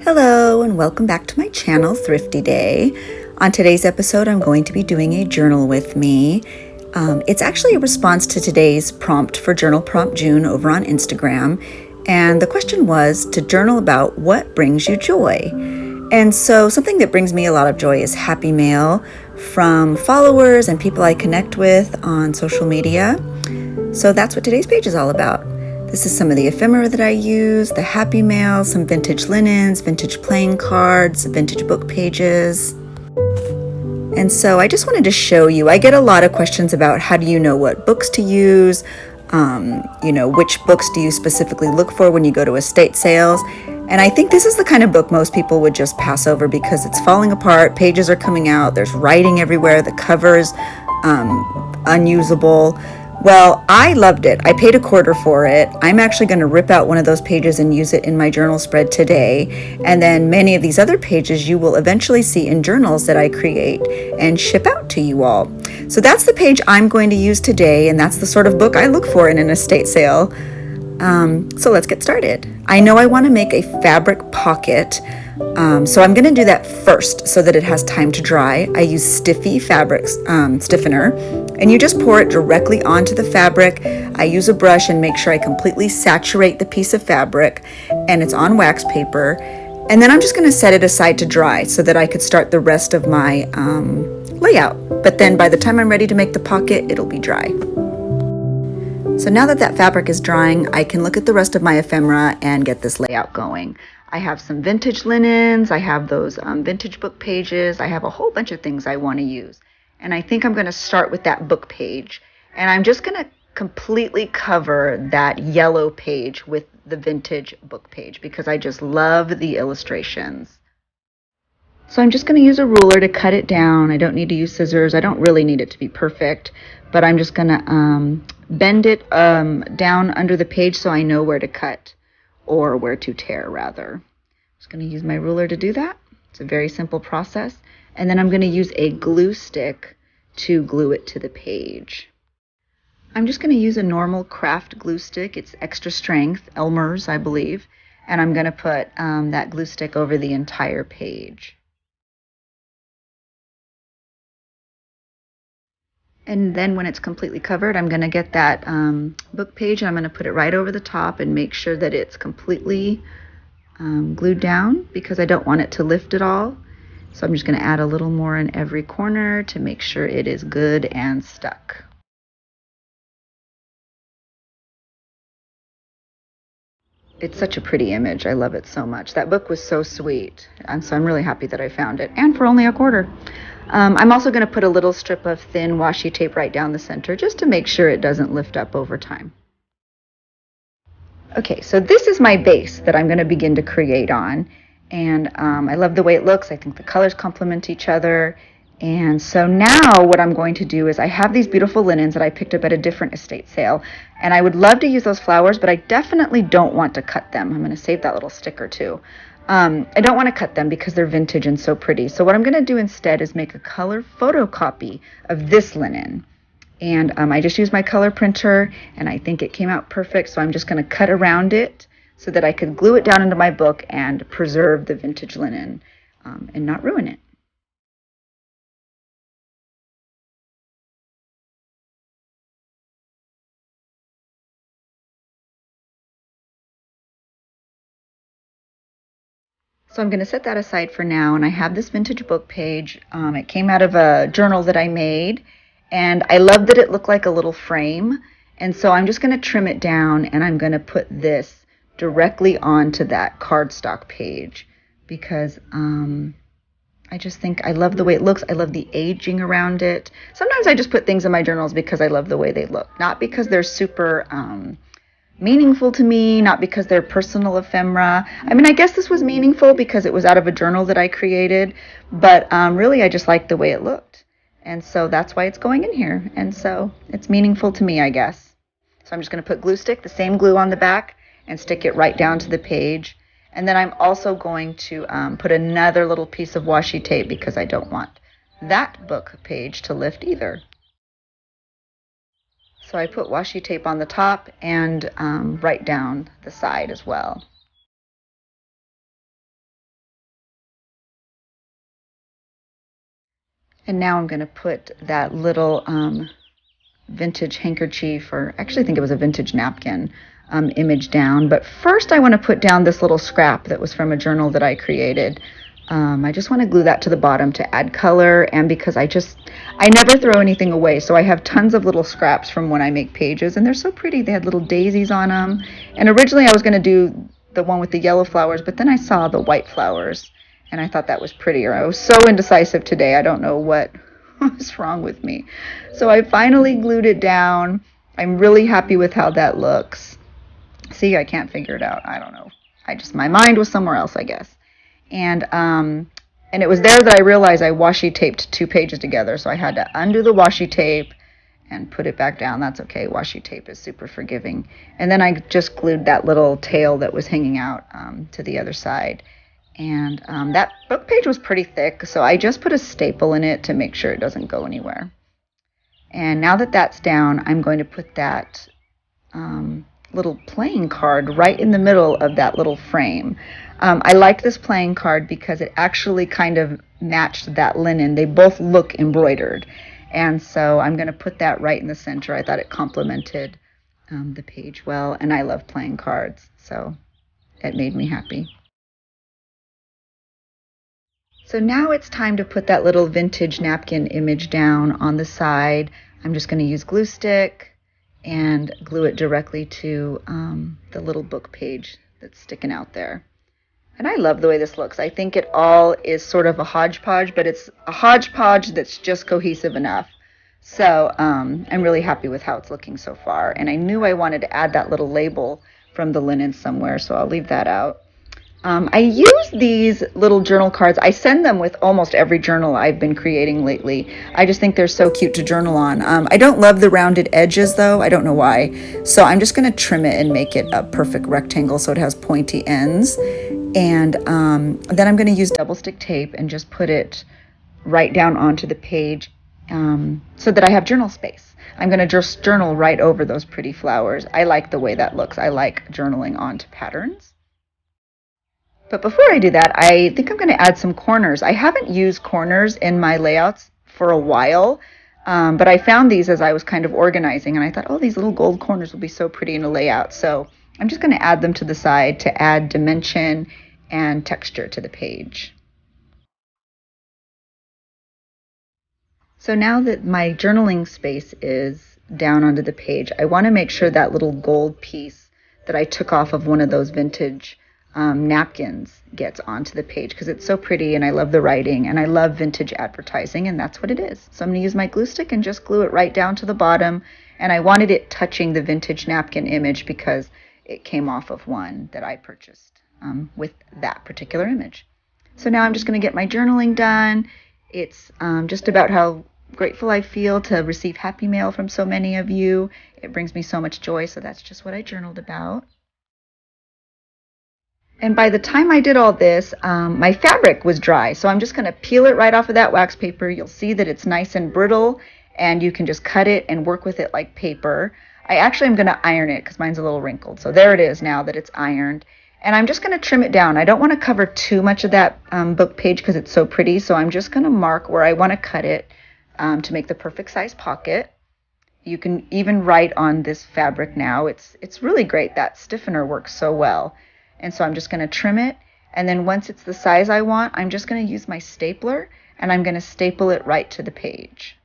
Hello and welcome back to my channel, Thrifty Day. On today's episode, I'm going to be doing a journal with me. It's actually a response to today's prompt for Journal Prompt June over on Instagram. And the question was to journal about what brings you joy. And so something that brings me a lot of joy is happy mail from followers and people I connect with on social media. So that's what today's page is all about. This is some of the ephemera that I use, the happy mail, some vintage linens, vintage playing cards, vintage book pages. And so I just wanted to show you, I get a lot of questions about how do you know what books to use, which books do you specifically look for when you go to estate sales. And I think this is the kind of book most people would just pass over because it's falling apart, pages are coming out, there's writing everywhere, the cover's unusable. Well, I loved it. I paid $1/4 for it. I'm actually going to rip out one of those pages and use it in my journal spread today. And then many of these other pages you will eventually see in journals that I create and ship out to you all. So that's the page I'm going to use today, and that's the sort of book I look for in an estate sale. So let's get started. I know I want to make a fabric pocket. So I'm going to do that first so that it has time to dry. I use stiffy fabric stiffener, and you just pour it directly onto the fabric. I use a brush and make sure I completely saturate the piece of fabric, and it's on wax paper. And then I'm just going to set it aside to dry so that I could start the rest of my layout. But then by the time I'm ready to make the pocket, it'll be dry. So now that fabric is drying, I can look at the rest of my ephemera and get this layout going. I have some vintage linens, I have those vintage book pages, I have a whole bunch of things I want to use. And I think I'm going to start with that book page. And I'm just going to completely cover that yellow page with the vintage book page because I just love the illustrations. So I'm just going to use a ruler to cut it down. I don't need to use scissors. I don't really need it to be perfect, but I'm just going to bend it down under the page so I know where to cut, or where to tear rather. I'm just going to use my ruler to do that. It's a very simple process. And then I'm going to use a glue stick to glue it to the page. I'm just going to use a normal craft glue stick. It's extra strength, Elmer's, I believe. And I'm going to put that glue stick over the entire page. And then when it's completely covered, I'm going to get that book page and I'm going to put it right over the top and make sure that it's completely glued down because I don't want it to lift at all. So I'm just going to add a little more in every corner to make sure it is good and stuck. It's such a pretty image. I love it so much. That book was so sweet. And so I'm really happy that I found it. And for only $1/4. I'm also going to put a little strip of thin washi tape right down the center just to make sure it doesn't lift up over time. Okay, so this is my base that I'm going to begin to create on. And I love the way it looks. I think the colors complement each other. And so now what I'm going to do is I have these beautiful linens that I picked up at a different estate sale. And I would love to use those flowers, but I definitely don't want to cut them. I'm going to save that little sticker too. I don't want to cut them because they're vintage and so pretty. So what I'm going to do instead is make a color photocopy of this linen. And I just used my color printer and I think it came out perfect. So I'm just going to cut around it so that I could glue it down into my book and preserve the vintage linen and not ruin it. So I'm going to set that aside for now, and I have this vintage book page. It came out of a journal that I made, and I love that it looked like a little frame. And so I'm just going to trim it down, and I'm going to put this directly onto that cardstock page because I just think I love the way it looks. I love the aging around it. Sometimes I just put things in my journals because I love the way they look, not because they're super meaningful to me, not because they're personal ephemera. I mean, I guess this was meaningful because it was out of a journal that I created, but really I just liked the way it looked. And so that's why it's going in here. And so it's meaningful to me, I guess. So I'm just going to put glue stick, the same glue on the back, and stick it right down to the page. And then I'm also going to put another little piece of washi tape because I don't want that book page to lift either. So I put washi tape on the top and right down the side as well. And now I'm going to put that little vintage handkerchief, or actually I think it was a vintage napkin, image down. But first I want to put down this little scrap that was from a journal that I created. I just want to glue that to the bottom to add color, and because I never throw anything away, so I have tons of little scraps from when I make pages, and they're so pretty. They had little daisies on them, and originally I was going to do the one with the yellow flowers, but then I saw the white flowers, and I thought that was prettier. I was so indecisive today. I don't know what was wrong with me. So I finally glued it down. I'm really happy with how that looks. See, I can't figure it out. I don't know. My mind was somewhere else, I guess. And it was there that I realized I washi taped 2 pages together. So I had to undo the washi tape and put it back down. That's okay. Washi tape is super forgiving. And then I just glued that little tail that was hanging out to the other side. And that book page was pretty thick, so I just put a staple in it to make sure it doesn't go anywhere. And now that that's down, I'm going to put that little playing card right in the middle of that little frame. I liked this playing card because it actually kind of matched that linen. They both look embroidered. And so I'm going to put that right in the center. I thought it complemented the page well, and I love playing cards, so it made me happy. So now it's time to put that little vintage napkin image down on the side. I'm just going to use glue stick and glue it directly to the little book page that's sticking out there. And I love the way this looks. I think it all is sort of a hodgepodge, but it's a hodgepodge that's just cohesive enough. So I'm really happy with how it's looking so far. And I knew I wanted to add that little label from the linen somewhere, so I'll leave that out. I use these little journal cards. I send them with almost every journal I've been creating lately. I just think they're so cute to journal on. I don't love the rounded edges though. I don't know why. So I'm just going to trim it and make it a perfect rectangle so it has pointy ends. And then I'm going to use double stick tape and just put it right down onto the page so that I have journal space. I'm going to just journal right over those pretty flowers. I like the way that looks. I like journaling onto patterns. But before I do that, I think I'm going to add some corners. I haven't used corners in my layouts for a while, but I found these as I was kind of organizing, and I thought, oh, these little gold corners will be so pretty in a layout. So I'm just going to add them to the side to add dimension and texture to the page. So now that my journaling space is down onto the page, I want to make sure that little gold piece that I took off of one of those vintage napkins gets onto the page because it's so pretty, and I love the writing, and I love vintage advertising, and that's what it is. So I'm going to use my glue stick and just glue it right down to the bottom, and I wanted it touching the vintage napkin image because it came off of one that I purchased with that particular image. So now I'm just going to get my journaling done. It's just about how grateful I feel to receive happy mail from so many of you. It brings me so much joy, so that's just what I journaled about. And by the time I did all this, my fabric was dry. So I'm just going to peel it right off of that wax paper. You'll see that it's nice and brittle, and you can just cut it and work with it like paper. I actually am going to iron it because mine's a little wrinkled. So there it is now that it's ironed. And I'm just going to trim it down. I don't want to cover too much of that book page because it's so pretty. So I'm just going to mark where I want to cut it to make the perfect size pocket. You can even write on this fabric now. It's really great. That stiffener works so well. And so I'm just going to trim it, and then once it's the size I want, I'm just going to use my stapler, and I'm going to staple it right to the page.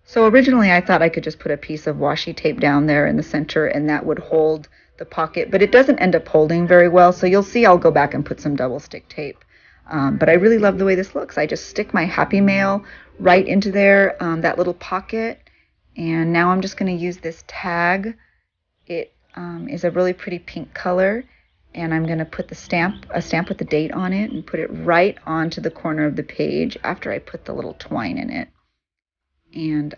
So originally I thought I could just put a piece of washi tape down there in the center, and that would hold the pocket, but it doesn't end up holding very well, so you'll see I'll go back and put some double stick tape. But I really love the way this looks. I just stick my happy mail right into there, that little pocket. And now I'm just going to use this tag. It is a really pretty pink color. And I'm going to put a stamp with the date on it, and put it right onto the corner of the page after I put the little twine in it. And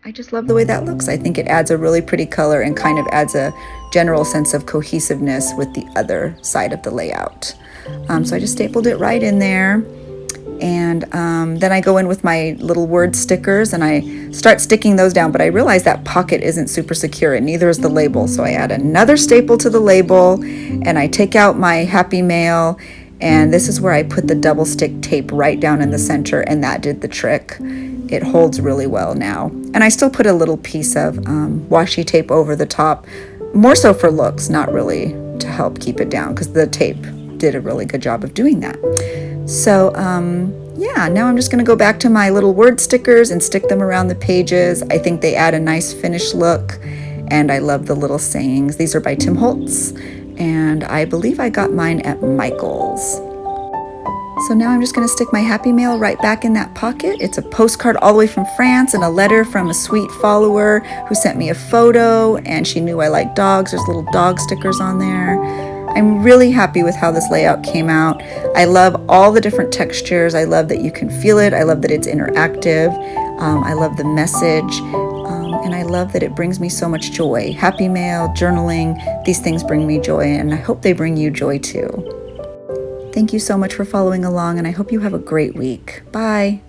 I just love the way that looks. I think it adds a really pretty color and kind of adds a general sense of cohesiveness with the other side of the layout. So I just stapled it right in there. And then I go in with my little word stickers and I start sticking those down, but I realize that pocket isn't super secure and neither is the label. So I add another staple to the label and I take out my Happy Mail, and this is where I put the double stick tape right down in the center, and that did the trick. It holds really well now. And I still put a little piece of washi tape over the top, more so for looks, not really to help keep it down, because the tape did a really good job of doing that. So yeah, now I'm just going to go back to my little word stickers and stick them around the pages. I think they add a nice finished look, and I love the little sayings. These are by Tim Holtz, and I believe I got mine at Michael's. So now I'm just going to stick my Happy Mail right back in that pocket. It's a postcard all the way from France and a letter from a sweet follower who sent me a photo, and she knew I like dogs. There's little dog stickers on there. I'm really happy with how this layout came out. I love all the different textures. I love that you can feel it. I love that it's interactive. I love the message. And I love that it brings me so much joy. Happy Mail, journaling, these things bring me joy, and I hope they bring you joy too. Thank you so much for following along, and I hope you have a great week. Bye.